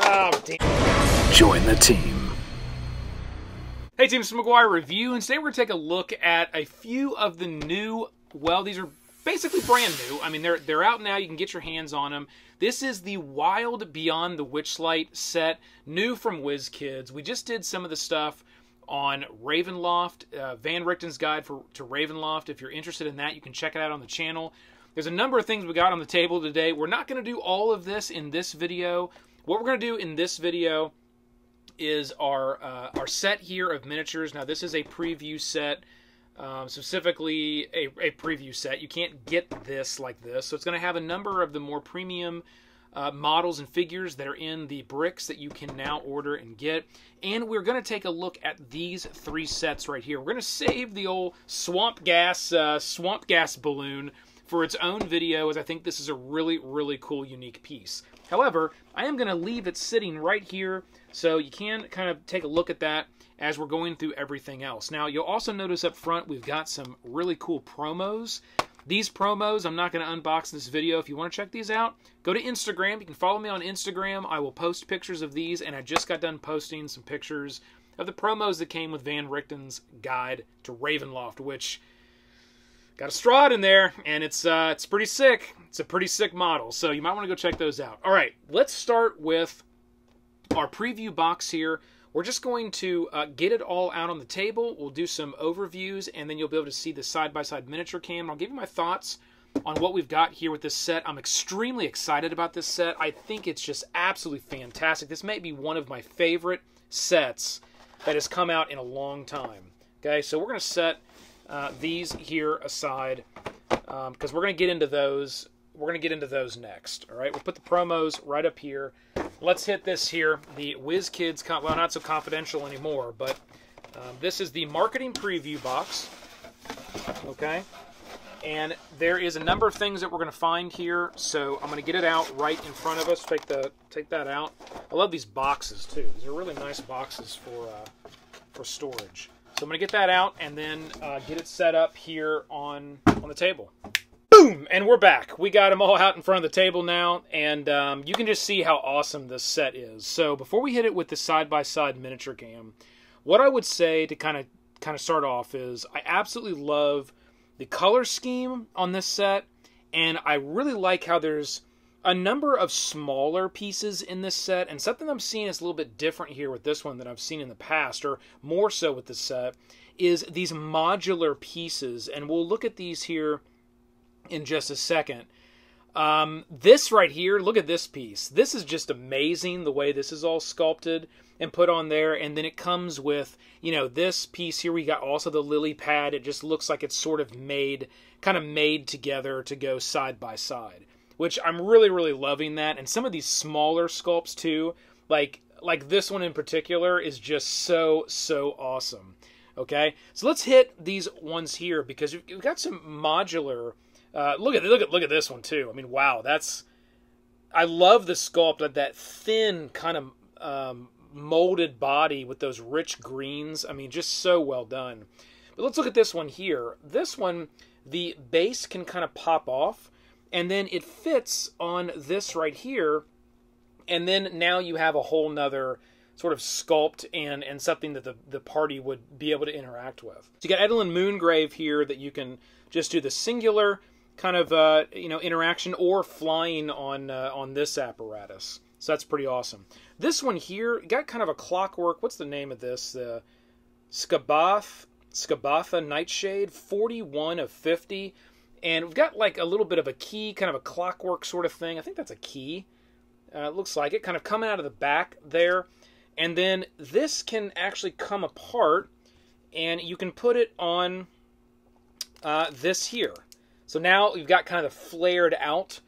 Oh, damn. Join the team. Hey team, it's McGuire Review, and today we're going to take a look at a few of the new, well, these are basically brand new. I mean, they're out now. You can get your hands on them. This is the Wild Beyond the Witchlight set, new from Wizkids. We just did some of the stuff on Ravenloft, Van Richten's Guide to Ravenloft. If you're interested in that, you can check it out on the channel. There's a number of things we got on the table today. We're not going to do all of this in this video. What we're going to do in this video is our set here of miniatures. Now, this is a preview set, specifically a preview set. You can't get this like this, so it's going to have a number of the more premium models and figures that are in the bricks that you can now order and get. And we're going to take a look at these three sets right here. We're going to save the old swamp gas balloon for its own video, as I think this is a really, really cool, unique piece. However, I am going to leave it sitting right here so you can kind of take a look at that as we're going through everything else. Now, you'll also notice up front we've got some really cool promos. These promos, I'm not going to unbox in this video. If you want to check these out, go to Instagram. You can follow me on Instagram. I will post pictures of these, and I just got done posting some pictures of the promos that came with Van Richten's Guide to Ravenloft, which got a straw in there, and it's pretty sick. It's a pretty sick model, so you might want to go check those out. All right, let's start with our preview box here. We're just going to get it all out on the table. We'll do some overviews, and then you'll be able to see the side-by-side miniature cam. I'll give you my thoughts on what we've got here with this set. I'm extremely excited about this set. I think it's just absolutely fantastic. This may be one of my favorite sets that has come out in a long time. Okay, so we're going to set these here aside because we're going to get into those. We're going to get into those next. All right, we'll put the promos right up here. Let's hit this here, the Wizkids, well, not so confidential anymore, but this is the marketing preview box, okay? And there is a number of things that we're going to find here, so I'm going to get it out right in front of us. Take that out. I love these boxes, too. These are really nice boxes for storage. So I'm going to get that out and then get it set up here on the table. Boom! And we're back. We got them all out in front of the table now, and you can just see how awesome this set is. So before we hit it with the side-by-side miniature cam, what I would say to kind of start off is I absolutely love the color scheme on this set, and I really like how there's a number of smaller pieces in this set, and something I'm seeing is a little bit different here with this one than I've seen in the past, or more so with this set, is these modular pieces, and we'll look at these here in just a second. This right here, look at this piece. This is just amazing, the way this is all sculpted and put on there. And then it comes with, you know, this piece here. We got also the lily pad. It just looks like it's sort of made together to go side by side, which I'm really, really loving that. And some of these smaller sculpts too, like this one in particular, is just so awesome. Okay, so let's hit these ones here because we've got some modular. Look at this one too. I mean, wow, I love the sculpt of that thin kind of molded body with those rich greens. I mean, just so well done. But let's look at this one here. This one, the base can kind of pop off, and then it fits on this right here, and then now you have a whole nother sort of sculpt and something that the party would be able to interact with. So you got Edelyn Moongrave here that you can just do the singular kind of interaction or flying on this apparatus. So that's pretty awesome. This one here got kind of a clockwork. What's the name of this? The Skabatha Nightshade, 41 of 50, and we've got like a little bit of a key, kind of a clockwork sort of thing. I think that's a key. It looks like it, kind of coming out of the back there, and then this can actually come apart, and you can put it on this here. So now you've got kind of the flared out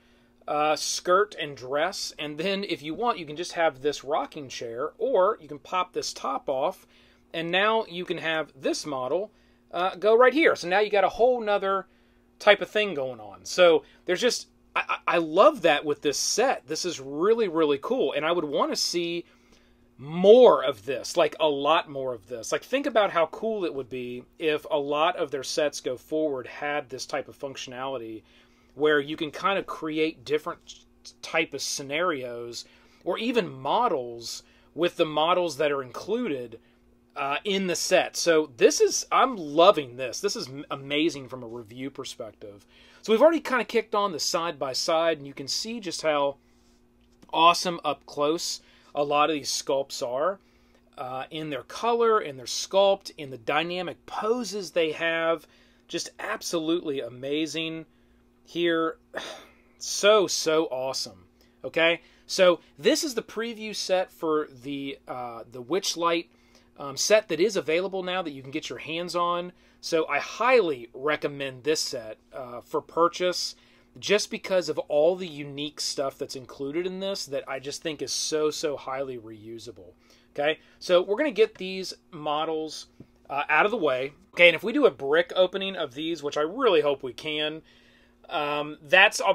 skirt and dress, and then if you want, you can just have this rocking chair, or you can pop this top off, and now you can have this model go right here. So now you got a whole nother type of thing going on. So there's just, I love that with this set. This is really, really cool, and I would want to see more of this, like a lot more of this. Like, think about how cool it would be if a lot of their sets go forward had this type of functionality where you can kind of create different type of scenarios or even models with the models that are included in the set. So I'm loving this. This is amazing from a review perspective. So we've already kind of kicked on the side-by-side, and you can see just how awesome up close a lot of these sculpts are. In their color, in their sculpt, in the dynamic poses they have. Just absolutely amazing here. So awesome. Okay, so this is the preview set for the Witchlight set that is available now that you can get your hands on. So I highly recommend this set for purchase, just because of all the unique stuff that's included in this that I just think is so highly reusable. Okay, so we're going to get these models out of the way. Okay, and if we do a brick opening of these, which I really hope we can, I'll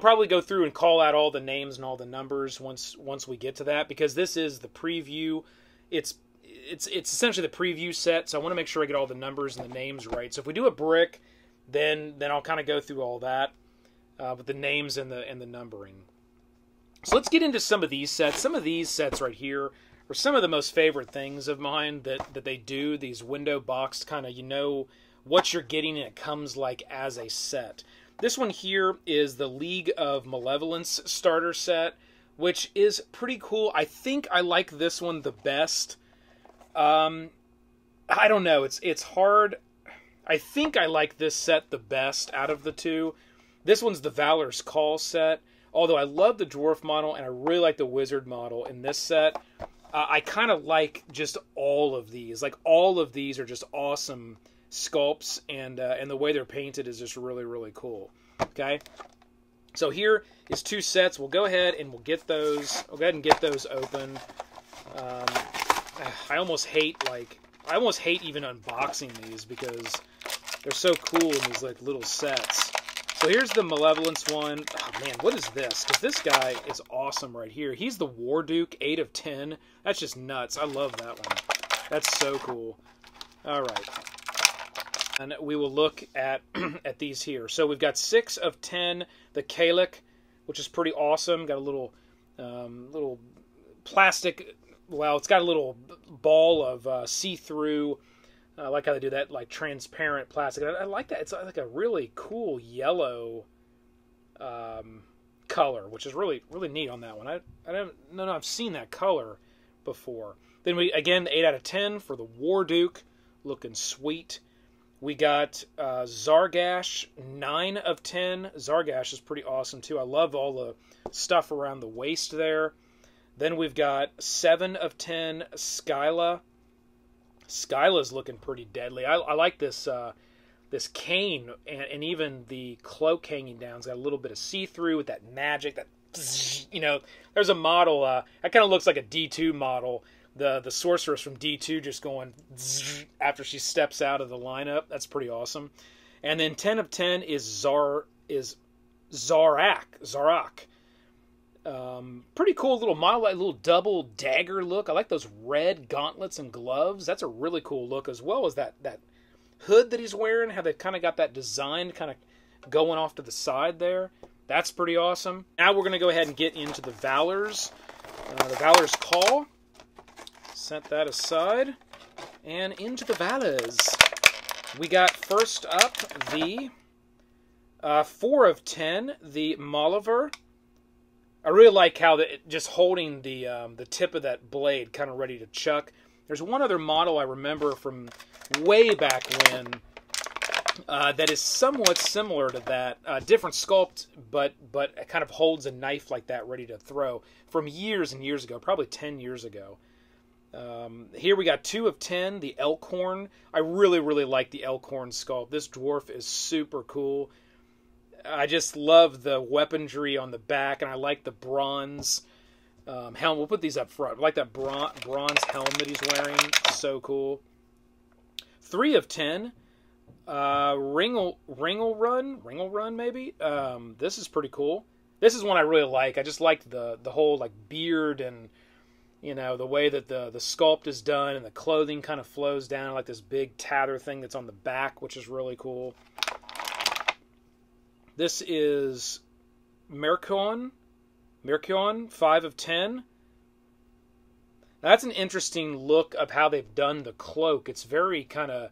probably go through and call out all the names and all the numbers once we get to that, because this is the preview. It's essentially the preview set, so I want to make sure I get all the numbers and the names right. So if we do a brick, then I'll kind of go through all that with the names and the numbering. So let's get into some of these sets. Some of these sets right here are some of the most favorite things of mine that they do. These window boxed kind of, you know what you're getting, and it comes like as a set. This one here is the League of Malevolence starter set, which is pretty cool. I think I like this one the best. I don't know. It's hard. I think I like this set the best out of the two. This one's the Valor's Call set. Although I love the dwarf model and I really like the wizard model in this set. I kind of like just all of these. Like, all of these are just awesome sculpts, and the way they're painted is just really cool. Okay, so here is two sets. We'll go ahead and we'll get those. We'll go ahead and get those open. I almost hate even unboxing these because they're so cool in these like little sets. So here's the Malevolence one. Oh man, what is this? Because this guy is awesome right here. He's the War Duke, 8 of 10. That's just nuts. I love that one. That's so cool. All right. And we will look at at these here. So we've got 6 of 10, the Kalik, which is pretty awesome. Got a little plastic. Well, it's got a little ball of see-through. I like how they do that, like transparent plastic. I like that. It's like a really cool yellow color, which is really neat on that one. I don't know. I've seen that color before. Then we again 8 out of 10 for the War Duke, looking sweet. We got Zargash, 9 of 10. Zargash is pretty awesome too. I love all the stuff around the waist there. Then we've got 7 of 10 Skyla. Skyla's looking pretty deadly. I like this this cane and even the cloak hanging down. It's got a little bit of see-through with that magic. That, you know, there's a model that kind of looks like a D2 model. The sorceress from D2 just going after she steps out of the lineup. That's pretty awesome. And then 10 of 10 is Zarak. Pretty cool little model, like little double dagger look. I like those red gauntlets and gloves. That's a really cool look, as well as that hood that he's wearing, how they've kind of got that design kind of going off to the side there. That's pretty awesome. Now we're going to go ahead and get into the Valor's Call. Set that aside. And into the Valors. We got first up the 4 of 10, the Mulliver. I really like how just holding the tip of that blade kind of ready to chuck. There's one other model I remember from way back when that is somewhat similar to that. Different sculpt, but it kind of holds a knife like that ready to throw from years and years ago, probably 10 years ago. Here we got 2 of 10, the Elkhorn. I really like the Elkhorn sculpt. This dwarf is super cool. I just love the weaponry on the back, and I like the bronze helm. We'll put these up front. I like that bronze helm that he's wearing. So cool. 3 of 10. Ringle Run, maybe? This is pretty cool. This is one I really like. I just like the whole like beard and, you know, the way that the sculpt is done and the clothing kind of flows down like this big tather thing that's on the back, which is really cool. This is Merkion, 5 of 10. That's an interesting look of how they've done the cloak. It's very kind of,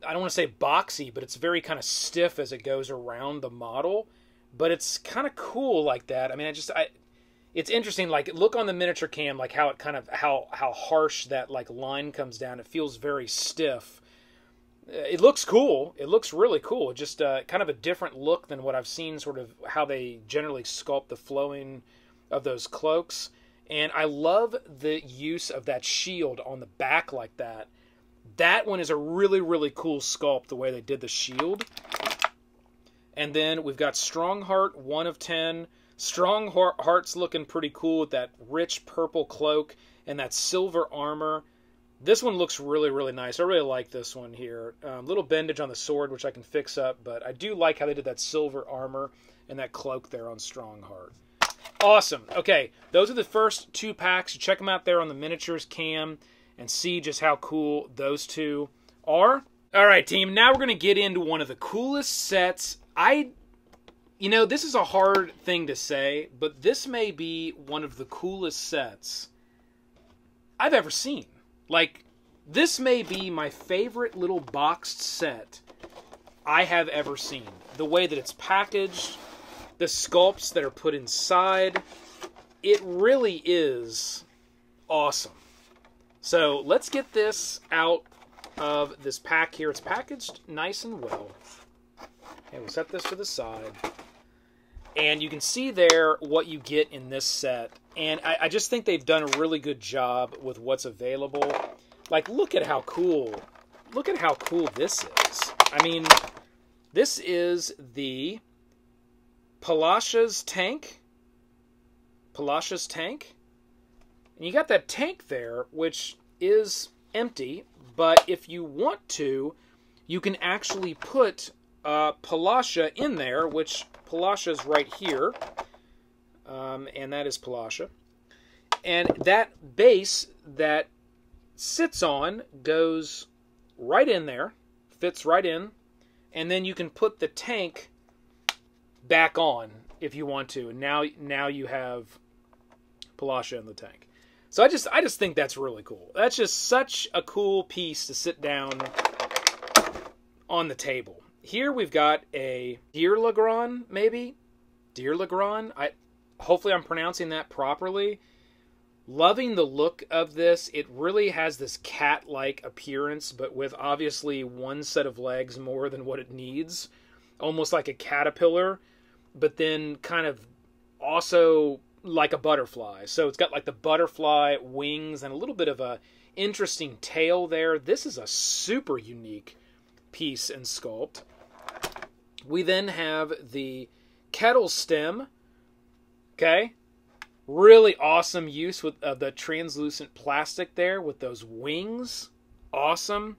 I don't want to say boxy, but it's very kind of stiff as it goes around the model. But it's kind of cool like that. I mean, it's interesting. Like, look on the miniature cam, like how it kind of, how harsh that like line comes down. It feels very stiff. It looks cool. It looks really cool. Just kind of a different look than what I've seen, sort of how they generally sculpt the flowing of those cloaks. And I love the use of that shield on the back like that. That one is a really, really cool sculpt, the way they did the shield. And then we've got Strongheart, 1 of 10. Strongheart's looking pretty cool with that rich purple cloak and that silver armor. This one looks really, really nice. I really like this one here. Little bendage on the sword, which I can fix up, but I do like how they did that silver armor and that cloak there on Strongheart. Awesome. Okay, those are the first 2 packs. Check them out there on the miniatures cam and see just how cool those 2 are. All right, team, now we're going to get into one of the coolest sets. You know, this is a hard thing to say, but this may be one of the coolest sets I've ever seen. Like, this may be my favorite little boxed set I have ever seen. The way that it's packaged, the sculpts that are put inside, it really is awesome. So let's get this out of this pack here. It's packaged nice and well. Okay, we'll set this to the side. And you can see there what you get in this set. And I just think they've done a really good job with what's available. Like, look at how cool this is. I mean, this is the Palasha's tank. And you got that tank there, which is empty. But if you want to, you can actually put Palasha in there, which Palasha's right here. And that is Palasha. And that base that sits on goes right in there, fits right in, and then you can put the tank back on if you want to. And now you have Palasha in the tank. So I just think that's really cool. That's just such a cool piece to sit down on the table. Here we've got a Dirlagron, maybe? Dirlagron? Hopefully I'm pronouncing that properly. Loving the look of this. It really has this cat-like appearance, but with obviously one set of legs more than what it needs. Almost like a caterpillar, but then kind of also like a butterfly. So it's got like the butterfly wings and a little bit of a interesting tail there. This is a super unique piece and sculpt. We then have the kettle stem. Okay. Really awesome use with the translucent plastic there with those wings. Awesome.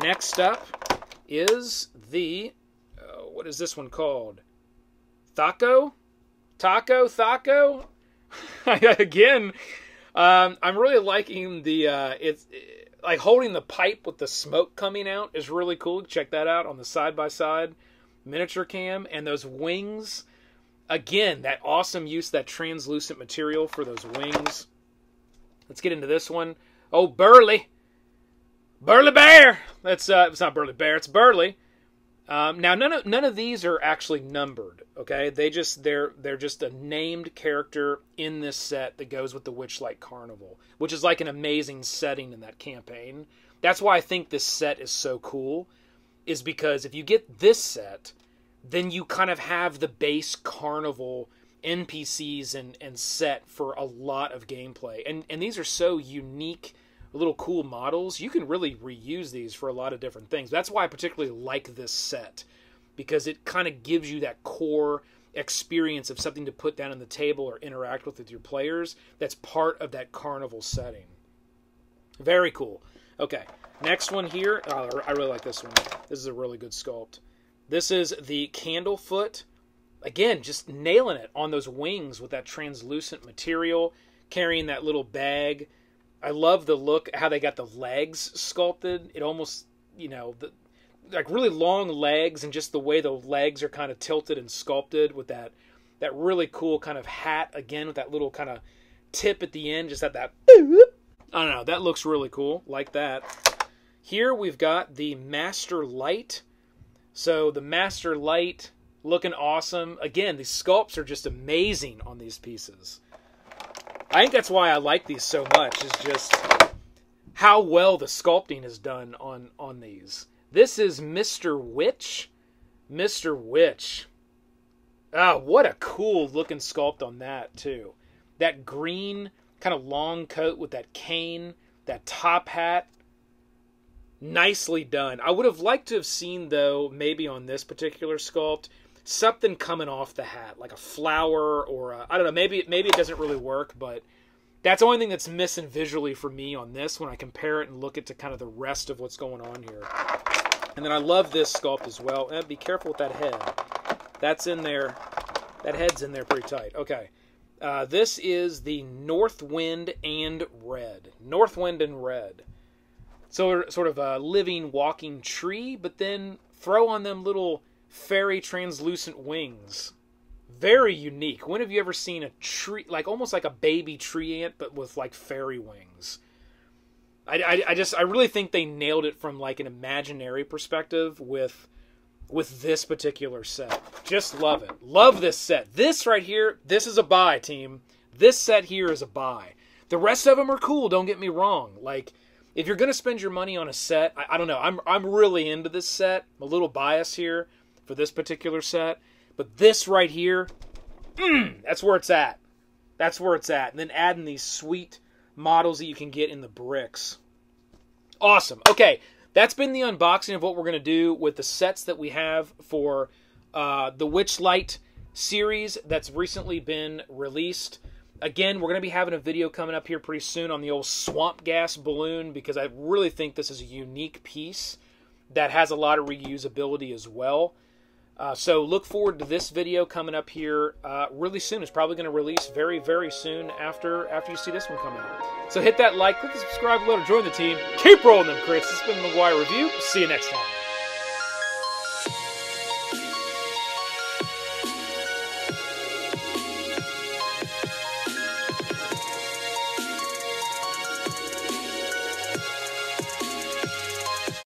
Next up is the, what is this one called? Thaco? Again, I'm really liking the, it's like holding the pipe with the smoke coming out is really cool. Check that out on the side-by-side miniature cam. And those wings, again, that awesome use, that translucent material for those wings. Let's get into this one. Oh, Burly. Burly Bear. That's, it's not Burly Bear, it's Burly. Now, none of these are actually numbered, okay? They're just a named character in this set that goes with the Witchlight Carnival, which is like an amazing setting in that campaign. That's why I think this set is so cool, is because if you get this set, then you kind of have the base Carnival NPCs and set for a lot of gameplay. And these are so unique, little cool models. You can really reuse these for a lot of different things. That's why I particularly like this set, because it kind of gives you that core experience of something to put down on the table or interact with your players that's part of that carnival setting. Very cool. Okay, next one here. Oh, I really like this one. This is a really good sculpt. This is the Candlefoot. Again, just nailing it on those wings with that translucent material, carrying that little bag. I love the look, how they got the legs sculpted. It almost, you know, like really long legs, and just the way the legs are kind of tilted and sculpted with that really cool kind of hat, again, with that little kind of tip at the end, just at that I don't know, that looks really cool, like that. Here we've got the Master Light. So the Master Light looking awesome. Again, these sculpts are just amazing on these pieces. I think that's why I like these so much, is just how well the sculpting is done on these. This is Mr. Witch. Mr. Witch. Oh, what a cool looking sculpt on that, too. That green kind of long coat with that cane, that top hat. Nicely done. I would have liked to have seen, though, maybe on this particular sculpt, something coming off the hat, like a flower or I don't know, maybe it doesn't really work, but that's the only thing that's missing visually for me on this when I compare it and look at to kind of the rest of what's going on here. And then I love this sculpt as well. And be careful with that head. That's in there. That head's in there pretty tight. Okay. This is the North Wind and Red. North Wind and Red. So sort of a living, walking tree, but then throw on them little fairy translucent wings. Very unique. When have you ever seen a tree, like almost like a baby tree ant, but with like fairy wings? I really think they nailed it from like an imaginary perspective with this particular set. Just love it. Love this set. This right here, this is a buy, team. This set here is a buy. The rest of them are cool, don't get me wrong. Like, if you're going to spend your money on a set, I don't know. I'm really into this set. I'm a little biased here for this particular set. But this right here, that's where it's at. That's where it's at. And then adding these sweet models that you can get in the bricks. Awesome. Okay, that's been the unboxing of what we're going to do with the sets that we have for the Witchlight series that's recently been released. Again, we're going to be having a video coming up here pretty soon on the old swamp gas balloon, because I really think this is a unique piece that has a lot of reusability as well. So look forward to this video coming up here really soon. It's probably going to release very, very soon after you see this one come out. So hit that like, click the subscribe button, join the team. Keep rolling them crits. This has been McGuire Review. See you next time.